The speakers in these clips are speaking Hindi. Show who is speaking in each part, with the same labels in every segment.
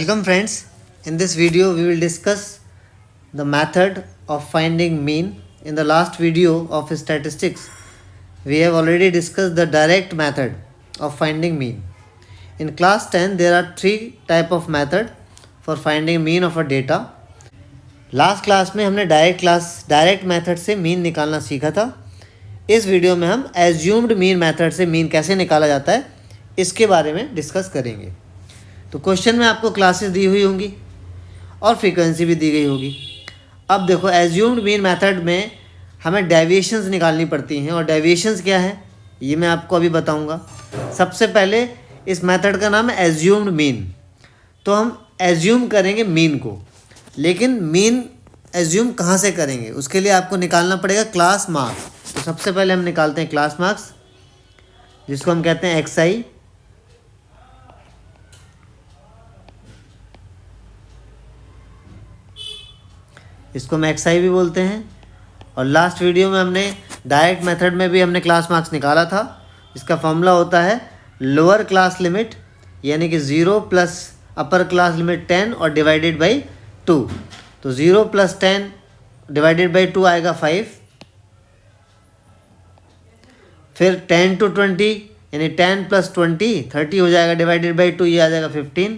Speaker 1: Welcome friends. In this video we will discuss the method of finding mean. In the last video of statistics we have already discussed the direct method of finding mean. In class 10 there are three type of method for finding mean of a data. Last class में हमने डायरेक्ट मेथड से मीन निकालना सीखा था. इस वीडियो में हम एज्यूम्ड मीन मेथड से मीन कैसे निकाला जाता है इसके बारे में डिस्कस करेंगे. तो क्वेश्चन में आपको क्लासेस दी हुई होंगी और फ्रीक्वेंसी भी दी गई होगी. अब देखो एज्यूम्ड मीन मेथड में हमें डेविएशंस निकालनी पड़ती हैं और डेविएशंस क्या है ये मैं आपको अभी बताऊंगा. सबसे पहले इस मेथड का नाम है एज्यूम्ड मीन. तो हम एज्यूम करेंगे मीन को, लेकिन मीन एज्यूम कहाँ से करेंगे उसके लिए आपको निकालना पड़ेगा क्लास मार्क्स. तो सबसे पहले हम निकालते हैं क्लास मार्क्स जिसको हम कहते हैं एक्सआई. इसको हम एक्सआई भी बोलते हैं. और लास्ट वीडियो में हमने डायरेक्ट मेथड में भी हमने क्लास मार्क्स निकाला था. इसका फॉर्मूला होता है लोअर क्लास लिमिट यानी कि 0 प्लस अपर क्लास लिमिट 10 और डिवाइडेड बाई 2. तो 0 प्लस 10 डिवाइडेड बाई 2 आएगा 5. फिर 10 to 20 यानी 10 प्लस 20 30 हो जाएगा डिवाइडेड बाई 2, ये आ जाएगा 15.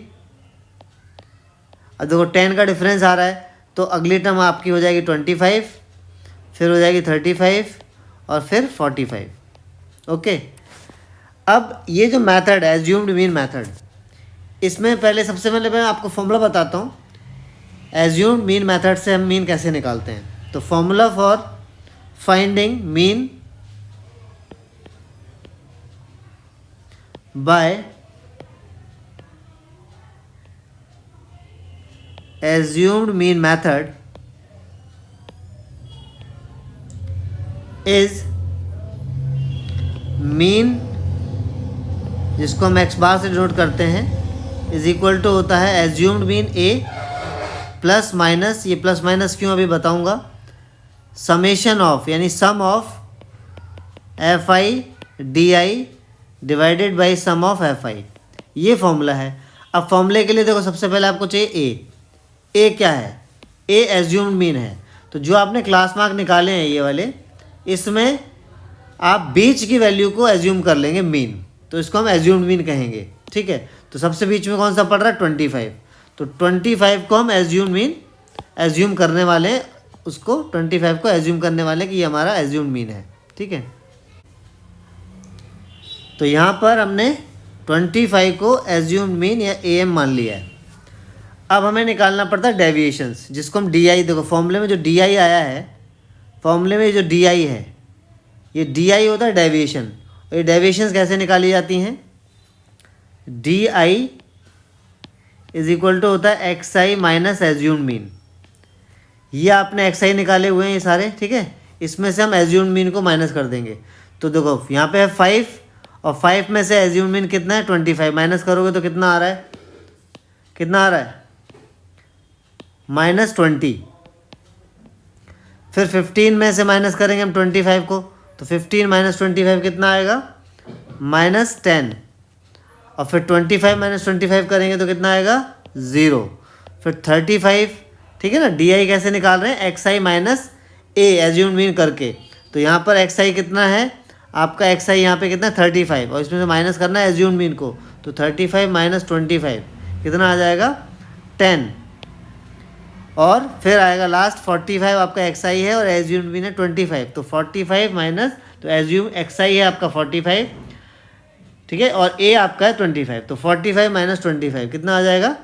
Speaker 1: अब देखो 10 का डिफरेंस आ रहा है तो अगली टर्म आपकी हो जाएगी 25, फिर हो जाएगी 35 और फिर 45. ओके. अब ये जो मेथड है एज्यूम्ड मीन मेथड, इसमें सबसे पहले मैं आपको फॉर्मूला बताता हूँ. एज्यूम्ड मीन मेथड से हम मीन कैसे निकालते हैं. तो formula for finding mean by assumed mean method is mean, जिसको हम एक्स बार से डिनोट करते हैं, इज इक्वल टू होता है assumed mean a plus minus, ये प्लस माइनस क्यों अभी बताऊंगा, समेशन ऑफ यानी sum of F I D I divided by sum of F I. ये फॉर्मूला है. अब फॉर्मूले के लिए देखो सबसे पहले आपको चाहिए ए क्या है, ए एज्यूम्ड मीन है. तो जो आपने क्लास मार्क निकाले हैं ये वाले, इसमें आप बीच की वैल्यू को एज्यूम कर लेंगे मीन, तो इसको हम एज्यूम्ड मीन कहेंगे. ठीक है. तो सबसे बीच में कौन सा पड़ रहा है 25. तो 25 को हम एज्यूम्ड मीन एज्यूम करने वाले हैं, उसको 25 को एज्यूम करने वाले कि ये हमारा एज्यूम्ड मीन है. ठीक है. तो यहाँ पर हमने 25 को एज्यूम्ड मीन या ए एम मान लिया है. अब हमें निकालना पड़ता है डेविएशंस, जिसको हम डी आई, देखो फॉर्मूले में जो डी आई आया है, फॉर्मूले में जो डी आई है, ये डी आई होता है डेविएशन. और ये डेविएशंस कैसे निकाली जाती हैं, D I is equal to होता है X I minus assumed mean. ये आपने एक्स आई निकाले हुए हैं ये सारे. ठीक है. इसमें से हम एज्यूम्ड मीन को माइनस कर देंगे. तो देखो यहाँ पे है 5 और 5 में से एज्यूम्ड मीन कितना है 25. माइनस करोगे तो कितना आ रहा है, कितना आ रहा है -20. फिर 15 में से माइनस करेंगे हम 25 को, तो 15 माइनस 25 कितना आएगा -10. और फिर 25 माइनस 25 करेंगे तो कितना आएगा 0. फिर 35. ठीक है ना. डी आई कैसे निकाल रहे हैं, x I minus A assumed mean करके. तो यहाँ पर एक्स आई कितना है आपका, एक्स आई यहाँ पे कितना है 35, और इसमें से माइनस करना है एज्यूम्ड मीन को. तो 35 माइनस 25 कितना आ जाएगा 10. और फिर आएगा लास्ट 45, आपका एक्स आई है और एज्यूम्ड मीन है 25. तो 45 माइनस, तो एज्यूम एक्स आई है आपका 45. ठीक है. और ए आपका है 25. तो 45 माइनस 25 कितना आ जाएगा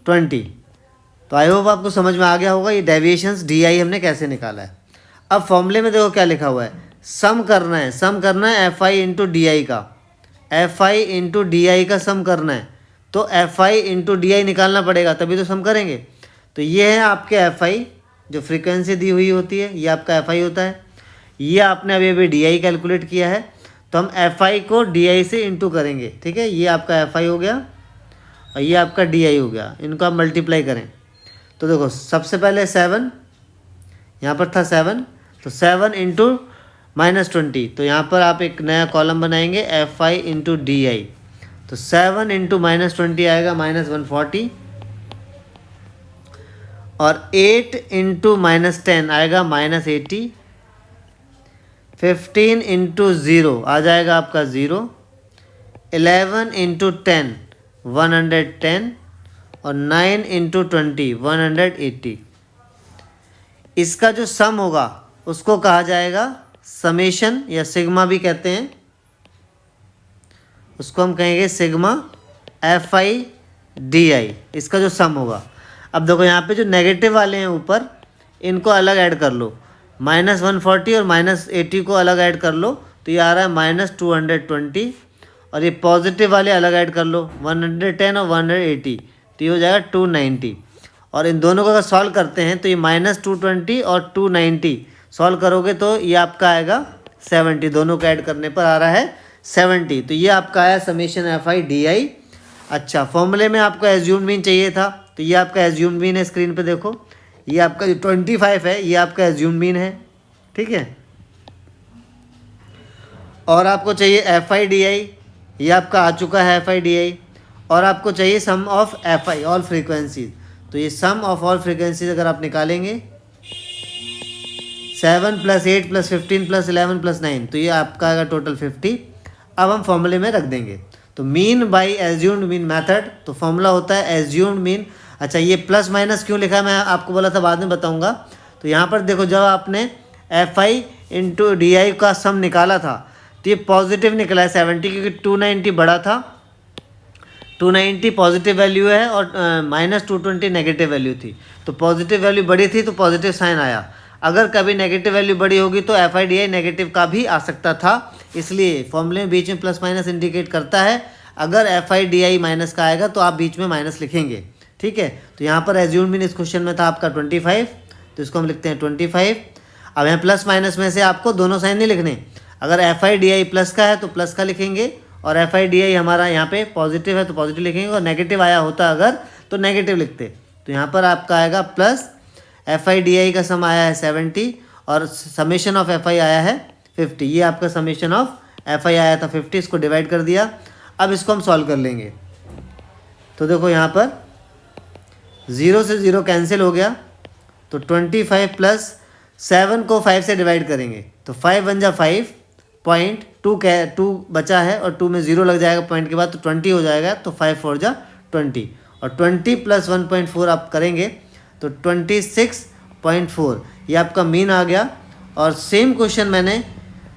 Speaker 1: 20. तो आई होप आपको समझ में आ गया होगा ये डेविएशंस डी आई हमने कैसे निकाला है. अब फॉर्मूले में देखो क्या लिखा हुआ है, सम करना है F I into D I का, F I into D I का सम करना है. तो F I into D I निकालना पड़ेगा तभी तो सम करेंगे. तो ये है आपके एफ आई, जो फ्रीक्वेंसी दी हुई होती है ये आपका एफ आई होता है. ये आपने अभी डी आई कैलकुलेट किया है, तो हम एफ आई को डी आई से इंटू करेंगे. ठीक है. ये आपका एफ आई हो गया और ये आपका डी आई हो गया. इनको आप मल्टीप्लाई करें तो देखो सबसे पहले 7, यहाँ पर था 7, तो 7 इंटू -20. तो यहाँ पर आप एक नया कॉलम बनाएंगे एफ आई इंटू डी आई. तो 7 इंटू -20 आएगा -140, और 8 इंटू -10 आएगा -80, 15 इंटू 0 आ जाएगा आपका 0, 11 इंटू 10 110, और 9 इंटू 20 180। इसका जो सम होगा उसको कहा जाएगा समेशन, या सिग्मा भी कहते हैं, उसको हम कहेंगे सिग्मा FI/DI। इसका जो सम होगा, अब देखो यहाँ पे जो नेगेटिव वाले हैं ऊपर, इनको अलग ऐड कर लो, -140 और -80 को अलग ऐड कर लो, तो ये आ रहा है -220, और ये पॉजिटिव वाले अलग ऐड कर लो, 110 और 180, तो ये हो जाएगा 290। और इन दोनों को अगर सॉल्व करते हैं तो ये -220 और 290 सॉल्व करोगे तो ये आपका आएगा 70, दोनों को ऐड करने पर आ रहा है 70। तो ये आपका आया समेशन FI/DI। अच्छा, फॉर्मूले में आपको एज्यूम्ड मीन चाहिए था, तो ये आपका एज्यूम्ड मीन है, स्क्रीन पे देखो, ये आपका जो 25 है ये आपका एज्यूम्ड मीन है, ठीक है। और आपको चाहिए FI/DI, ये आपका आ चुका है FI/DI, और आपको चाहिए सम ऑफ FI, ऑल फ्रीक्वेंसीज। तो ये सम ऑफ ऑल फ्रीक्वेंसीज अगर आप निकालेंगे 7 + 8 + 15 + 11 + 9, तो ये आपका आएगा टोटल 50। अब हम फॉर्मूले में रख देंगे, तो mean by assumed mean method, तो फॉर्मूला होता है एज्यूम्ड मीन। अच्छा, ये प्लस माइनस क्यों लिखा है मैं आपको बोला था बाद में बताऊंगा। तो यहाँ पर देखो, जब आपने FI/DI का सम निकाला था तो ये पॉजिटिव निकला है 70, क्योंकि 290 बड़ा था, 290 पॉजिटिव वैल्यू है और -220 नेगेटिव वैल्यू थी। तो पॉजिटिव वैल्यू बड़ी थी तो पॉजिटिव साइन आया। अगर कभी नेगेटिव वैल्यू बड़ी होगी तो FI/DI नेगेटिव का भी आ सकता था, इसलिए फॉर्मूले में बीच में प्लस माइनस इंडिकेट करता है। अगर FI/DI माइनस का आएगा तो आप बीच में माइनस लिखेंगे, ठीक है। तो यहाँ पर एज्यूम्ड मीन इस क्वेश्चन में था आपका 25, तो इसको हम लिखते हैं 25। अब यहाँ प्लस माइनस में से आपको दोनों साइन नहीं लिखने, अगर FI/DI प्लस का है तो प्लस का लिखेंगे, और FI/DI हमारा यहाँ पे पॉजिटिव है तो पॉजिटिव लिखेंगे, और नेगेटिव आया होता अगर तो नेगेटिव लिखते। तो यहाँ पर आपका आएगा प्लस FI/DI का सम आया है 70, और समेशन ऑफ FI आया है 50। ये आपका समेशन ऑफ FI आया था 50, इसको डिवाइड कर दिया। अब इसको हम सॉल्व कर लेंगे, तो देखो यहाँ पर 0 से 0 कैंसिल हो गया, तो 25 + 7 को 5 से डिवाइड करेंगे तो 5 × 1 = 5, 2 बचा है, और 2 में 0 लग जाएगा पॉइंट के बाद, तो 20 हो जाएगा। तो 5 × 4 = 20, और 20 + 1.4 आप करेंगे तो 26.4, ये आपका मीन आ गया। और सेम क्वेश्चन मैंने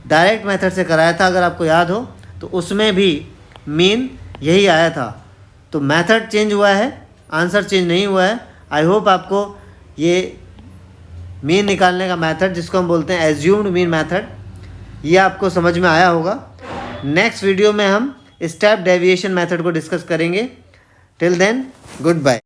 Speaker 1: डायरेक्ट मेथड से कराया था, अगर आपको याद हो, तो उसमें भी मीन यही आया था। तो मेथड चेंज हुआ है, आंसर चेंज नहीं हुआ है। आई होप आपको ये मीन निकालने का मेथड, जिसको हम बोलते हैं एज्यूम्ड मीन मेथड, ये आपको समझ में आया होगा। नेक्स्ट वीडियो में हम स्टेप डेविएशन मेथड को डिस्कस करेंगे। Till then, good bye.